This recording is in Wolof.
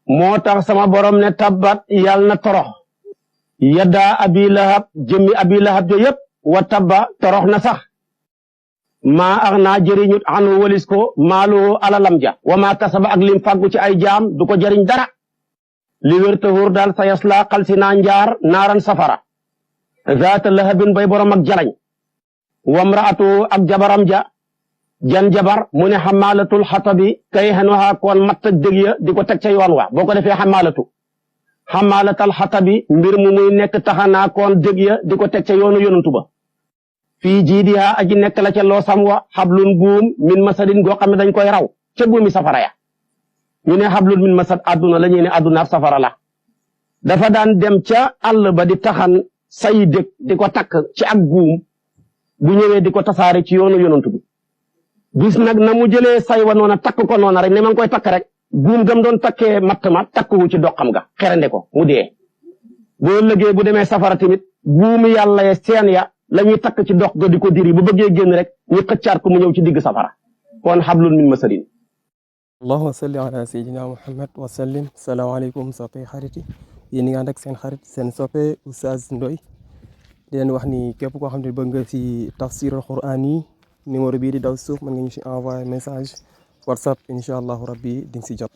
moo tax sama borom ne tabbat yàlla na torox yaddaa abi lahab jëmmi abi lahab jo yëpp wa tabba torox na sax maa ax naa jëriñut anu walis ko maaluhu alalam ja wa maa kasaba ak lim fàggu ci ay jaam du ko jëriñ dara li wér te wóor daal sa yasla xal si naa njaar naaran safara zaata lahabin bay borom ak jalañ wamraatu ak jabaram ja jan jabar mu ne xamaalatul xatabi kay xenuxaa koon matt ak dëg ya di ko teg ca yoon wa boo ko defee xamaalatal xatabi mbir mu muy nekk taxanaa koon dëg ya di ko teg ca yoonu yonantu ba fii jiidiha aji nekk la ca loosam wa xablun buum min masadin goo xam ne dañ koy raw ca buumi safara ya ñu ne xablun min masad àdduna la ñuy ne àdduna ab safara la dafa daan dem ca àll ba di taxan say dëg di ko takk ci ak buum bu ñëwee di ko tasaare ci yoonu yonantu bi gis nag na mu jëlee say wa noona takk ko noona rek ne ma ngi koy takk rek buum gam doon takkee matt ma takkuwu ci doxam ga xerande ko mu dee boo lëgee bu demee safara tamit buumi yàlla ya seen ya la ñuy takk ci dox ga di ko diri bu bëggee génn rek ñu xëccaat ko mu ñëw ci digg safara kon xablun min masadin allahumma salli ala sayyidina muhammad wa sallim salaamaaleykum soppe xarit yi yéen ñi nga ànd ak seen xarit seen soppe Oustaz Ndoye di leen wax ni képp koo xam ne bëgg nga ci tafsirul quran yi numéro bii di daw suuf mën nga ñu ci envoyer message WhatsApp incha allahu rabbi di nga si jot